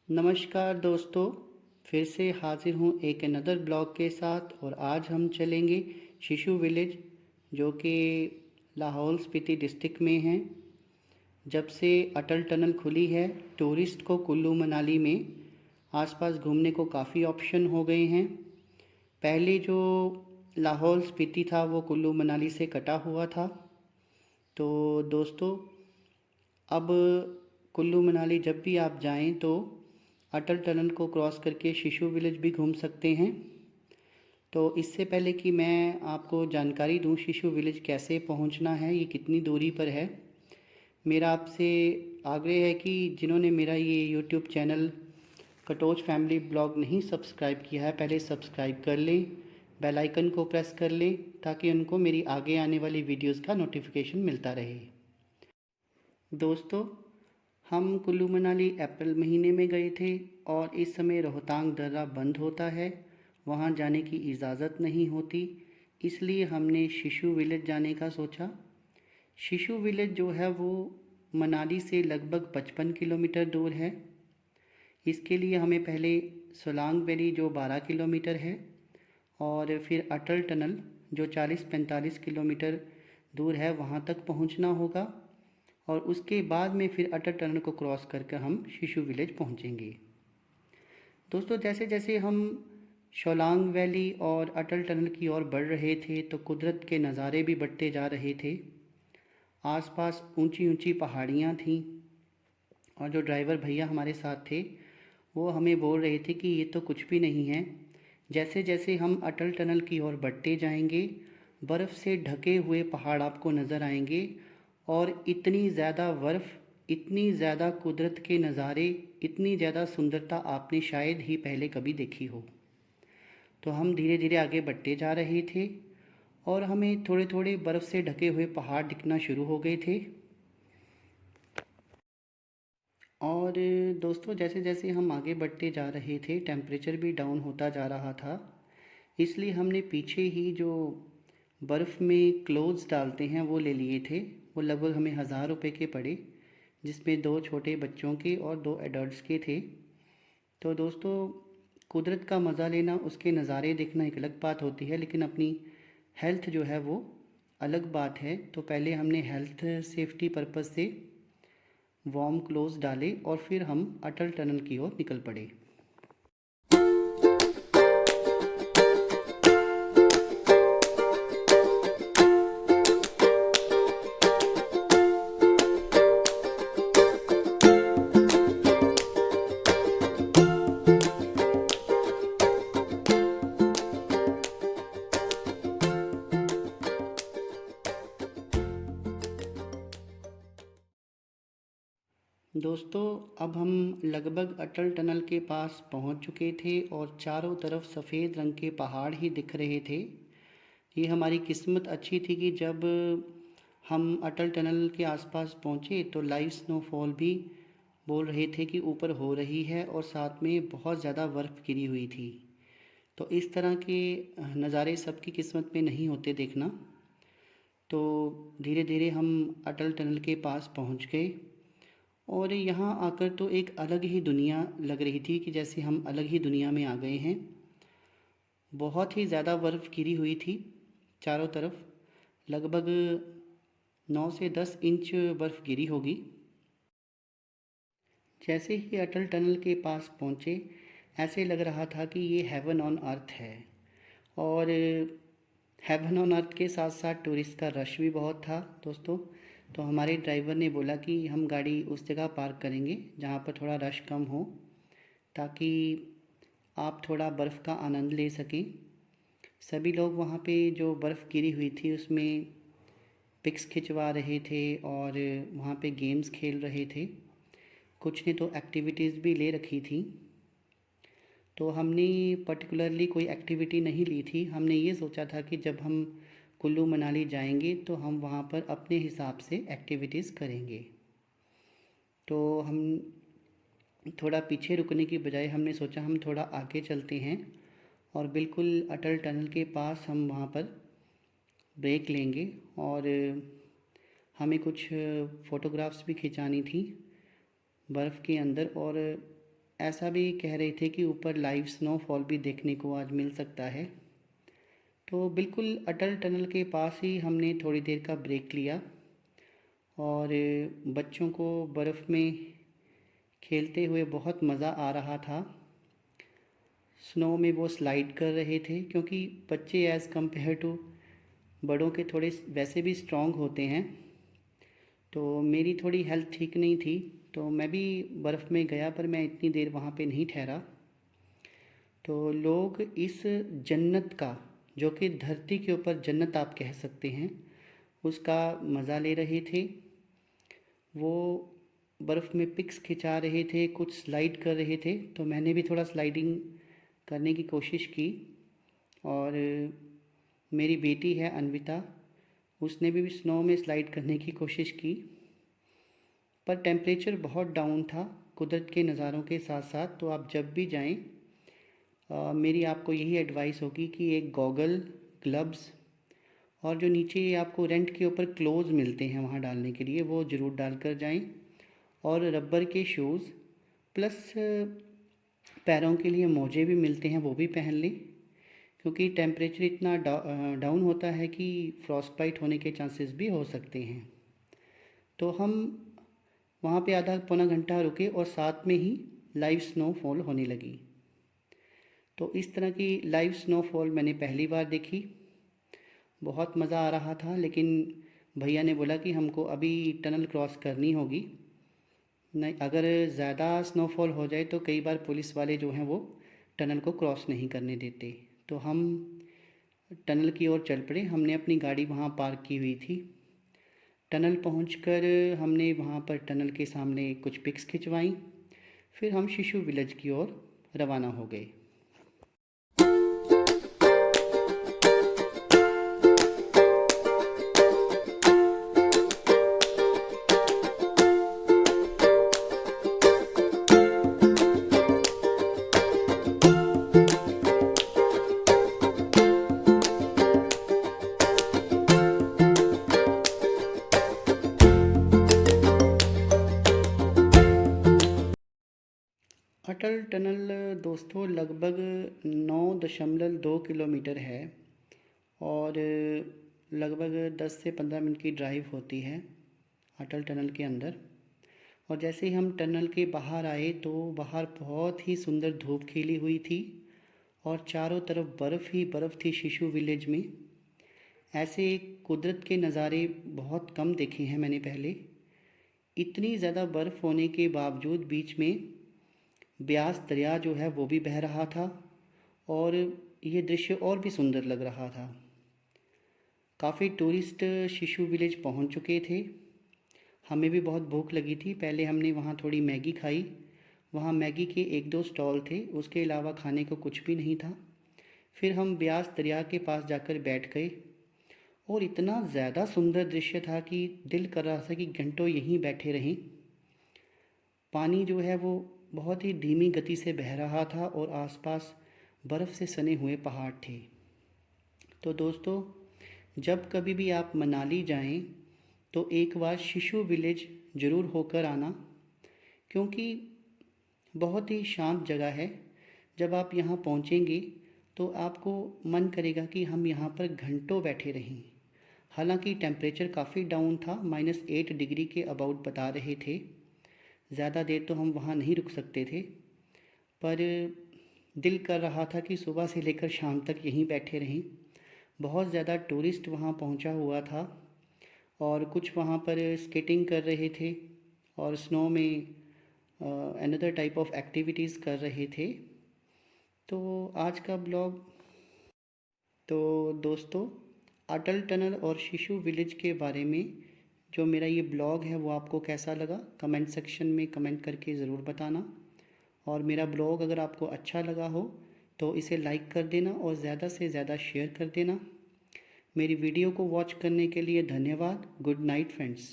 नमस्कार दोस्तों, फिर से हाजिर हूँ एक अनदर ब्लॉग के साथ। और आज हम चलेंगे शिशु विलेज, जो कि लाहौल स्पीति डिस्ट्रिक्ट में है। जब से अटल टनल खुली है, टूरिस्ट को कुल्लू मनाली में आसपास घूमने को काफ़ी ऑप्शन हो गए हैं। पहले जो लाहौल स्पीति था वो कुल्लू मनाली से कटा हुआ था। तो दोस्तों, अब कुल्लू मनाली जब भी आप जाएं तो अटल टनल को क्रॉस करके शिशु विलेज भी घूम सकते हैं। तो इससे पहले कि मैं आपको जानकारी दूं शिशु विलेज कैसे पहुंचना है, ये कितनी दूरी पर है, मेरा आपसे आग्रह है कि जिन्होंने मेरा ये YouTube channel Katoch family blog नहीं सब्सक्राइब किया है, पहले सब्सक्राइब कर लें, बेल आइकन को प्रेस कर लें ताकि उनको मेरी आगे आने वाली वीडियोस का नोटिफिकेशन मिलता रहे। दोस्तों, हम कुल्लू मनाली अप्रैल महीने में गए थे और इस समय रोहतांग दर्रा बंद होता है, वहाँ जाने की इजाज़त नहीं होती। इसलिए हमने शिशु विलेज जाने का सोचा। शिशु विलेज जो है वो मनाली से लगभग 55 किलोमीटर दूर है। इसके लिए हमें पहले सोलांग वैली जो 12 किलोमीटर है और फिर अटल टनल जो 40-45 किलोमीटर दूर है वहाँ तक पहुँचना होगा। और उसके बाद में फिर अटल टनल को क्रॉस करके हम शिशु विलेज पहुंचेंगे। दोस्तों, जैसे जैसे हम शोलांग वैली और अटल टनल की ओर बढ़ रहे थे तो कुदरत के नज़ारे भी बढ़ते जा रहे थे। आसपास ऊंची ऊंची पहाड़ियाँ थीं और जो ड्राइवर भैया हमारे साथ थे वो हमें बोल रहे थे कि ये तो कुछ भी नहीं है। जैसे जैसे हम अटल टनल की ओर बढ़ते जाएंगे, बर्फ़ से ढके हुए पहाड़ आपको नज़र आएंगे और इतनी ज़्यादा बर्फ़, इतनी ज़्यादा कुदरत के नज़ारे, इतनी ज़्यादा सुंदरता आपने शायद ही पहले कभी देखी हो। तो हम धीरे धीरे आगे बढ़ते जा रहे थे और हमें थोड़े थोड़े बर्फ़ से ढके हुए पहाड़ दिखना शुरू हो गए थे। और दोस्तों, जैसे जैसे हम आगे बढ़ते जा रहे थे टेम्परेचर भी डाउन होता जा रहा था। इसलिए हमने पीछे ही जो बर्फ़ में क्लोथ्स डालते हैं वो ले लिए थे। वो लगभग हमें 1000 रुपये के पड़े, जिसमें 2 छोटे बच्चों के और 2 एडल्ट्स के थे। तो दोस्तों, कुदरत का मज़ा लेना, उसके नज़ारे देखना एक अलग बात होती है, लेकिन अपनी हेल्थ जो है वो अलग बात है। तो पहले हमने हेल्थ सेफ्टी पर्पज़ से वार्म क्लोथ्स डाले और फिर हम अटल टनल की ओर निकल पड़े। दोस्तों, अब हम लगभग अटल टनल के पास पहुंच चुके थे और चारों तरफ सफ़ेद रंग के पहाड़ ही दिख रहे थे। ये हमारी किस्मत अच्छी थी कि जब हम अटल टनल के आसपास पहुंचे तो लाइव स्नोफॉल भी बोल रहे थे कि ऊपर हो रही है और साथ में बहुत ज़्यादा बर्फ़ गिरी हुई थी। तो इस तरह के नज़ारे सबकी किस्मत में नहीं होते देखना। तो धीरे धीरे हम अटल टनल के पास पहुंच गए और यहाँ आकर तो एक अलग ही दुनिया लग रही थी कि जैसे हम अलग ही दुनिया में आ गए हैं। बहुत ही ज़्यादा बर्फ़ गिरी हुई थी चारों तरफ, लगभग 9 से 10 इंच बर्फ़ गिरी होगी। जैसे ही अटल टनल के पास पहुँचे, ऐसे लग रहा था कि ये हेवन ऑन अर्थ है। और हेवन ऑन अर्थ के साथ साथ टूरिस्ट का रश भी बहुत था दोस्तों। तो हमारे ड्राइवर ने बोला कि हम गाड़ी उस जगह पार्क करेंगे जहाँ पर थोड़ा रश कम हो, ताकि आप थोड़ा बर्फ़ का आनंद ले सकें। सभी लोग वहाँ पे जो बर्फ़ गिरी हुई थी उसमें पिक्स खिंचवा रहे थे और वहाँ पे गेम्स खेल रहे थे। कुछ ने तो एक्टिविटीज़ भी ले रखी थी। तो हमने पर्टिकुलरली कोई एक्टिविटी नहीं ली थी। हमने ये सोचा था कि जब हम कुल्लू मनाली जाएंगे तो हम वहाँ पर अपने हिसाब से एक्टिविटीज़ करेंगे। तो हम थोड़ा पीछे रुकने की बजाय हमने सोचा हम थोड़ा आगे चलते हैं और बिल्कुल अटल टनल के पास हम वहाँ पर ब्रेक लेंगे और हमें कुछ फ़ोटोग्राफ्स भी खिंचानी थी बर्फ़ के अंदर। और ऐसा भी कह रहे थे कि ऊपर लाइव स्नोफॉल भी देखने को आज मिल सकता है। तो बिल्कुल अटल टनल के पास ही हमने थोड़ी देर का ब्रेक लिया और बच्चों को बर्फ़ में खेलते हुए बहुत मज़ा आ रहा था। स्नो में वो स्लाइड कर रहे थे, क्योंकि बच्चे एज़ कम्पेयर टू बड़ों के थोड़े वैसे भी स्ट्रॉन्ग होते हैं। तो मेरी थोड़ी हेल्थ ठीक नहीं थी, तो मैं भी बर्फ़ में गया, पर मैं इतनी देर वहाँ पे नहीं ठहरा। तो लोग इस जन्नत का, जो कि धरती के ऊपर जन्नत आप कह सकते हैं, उसका मज़ा ले रहे थे। वो बर्फ़ में पिक्स खिंचा रहे थे, कुछ स्लाइड कर रहे थे, तो मैंने भी थोड़ा स्लाइडिंग करने की कोशिश की। और मेरी बेटी है अन्विता, उसने भी स्नो में स्लाइड करने की कोशिश की, पर टेम्परेचर बहुत डाउन था कुदरत के नज़ारों के साथ साथ। तो आप जब भी जाएं, मेरी आपको यही एडवाइस होगी कि एक गॉगल, ग्लव्स और जो नीचे आपको रेंट के ऊपर क्लोज मिलते हैं वहाँ डालने के लिए, वो ज़रूर डाल कर जाएँ। और रबर के शूज़ प्लस पैरों के लिए मोजे भी मिलते हैं, वो भी पहन लें, क्योंकि टेम्परेचर इतना डाउन होता है कि फ्रॉस्ट बाइट होने के चांसेस भी हो सकते हैं। तो हम वहाँ पे आधा पौना घंटा रुके और साथ में ही लाइव स्नोफॉल होने लगी। तो इस तरह की लाइव स्नोफॉल मैंने पहली बार देखी। बहुत मज़ा आ रहा था, लेकिन भैया ने बोला कि हमको अभी टनल क्रॉस करनी होगी, नहीं अगर ज़्यादा स्नोफॉल हो जाए तो कई बार पुलिस वाले जो हैं वो टनल को क्रॉस नहीं करने देते। तो हम टनल की ओर चल पड़े। हमने अपनी गाड़ी वहाँ पार्क की हुई थी। टनल पहुंचकर हमने वहाँ पर टनल के सामने कुछ पिक्स खिंचवाईं। फिर हम शिशु विलेज की ओर रवाना हो गए। अटल टनल दोस्तों लगभग 9.2 किलोमीटर है और लगभग 10 से 15 मिनट की ड्राइव होती है अटल टनल के अंदर। और जैसे ही हम टनल के बाहर आए तो बाहर बहुत ही सुंदर धूप खिली हुई थी और चारों तरफ बर्फ़ ही बर्फ़ थी शिशु विलेज में। ऐसे कुदरत के नज़ारे बहुत कम देखे हैं मैंने पहले। इतनी ज़्यादा बर्फ़ होने के बावजूद बीच में ब्यास दरिया जो है वो भी बह रहा था और ये दृश्य और भी सुंदर लग रहा था। काफ़ी टूरिस्ट शिशु विलेज पहुंच चुके थे। हमें भी बहुत भूख लगी थी। पहले हमने वहाँ थोड़ी मैगी खाई। वहाँ मैगी के 1-2 स्टॉल थे, उसके अलावा खाने को कुछ भी नहीं था। फिर हम ब्यास दरिया के पास जाकर बैठ गए और इतना ज़्यादा सुंदर दृश्य था कि दिल कर रहा था कि घंटों यहीं बैठे रहें। पानी जो है वो बहुत ही धीमी गति से बह रहा था और आसपास बर्फ़ से सने हुए पहाड़ थे। तो दोस्तों, जब कभी भी आप मनाली जाएं तो एक बार शिशु विलेज ज़रूर होकर आना, क्योंकि बहुत ही शांत जगह है। जब आप यहाँ पहुँचेंगे तो आपको मन करेगा कि हम यहाँ पर घंटों बैठे रहें। हालांकि टेम्परेचर काफ़ी डाउन था, -8 डिग्री के अबाउट बता रहे थे। ज़्यादा देर तो हम वहाँ नहीं रुक सकते थे, पर दिल कर रहा था कि सुबह से लेकर शाम तक यहीं बैठे रहें। बहुत ज़्यादा टूरिस्ट वहाँ पहुँचा हुआ था और कुछ वहाँ पर स्केटिंग कर रहे थे और स्नो में अनदर टाइप ऑफ एक्टिविटीज़ कर रहे थे। तो आज का ब्लॉग, तो दोस्तों, अटल टनल और शिशु विलेज के बारे में जो मेरा ये ब्लॉग है वो आपको कैसा लगा, कमेंट सेक्शन में कमेंट करके ज़रूर बताना। और मेरा ब्लॉग अगर आपको अच्छा लगा हो तो इसे लाइक कर देना और ज़्यादा से ज़्यादा शेयर कर देना। मेरी वीडियो को वॉच करने के लिए धन्यवाद। Good night friends.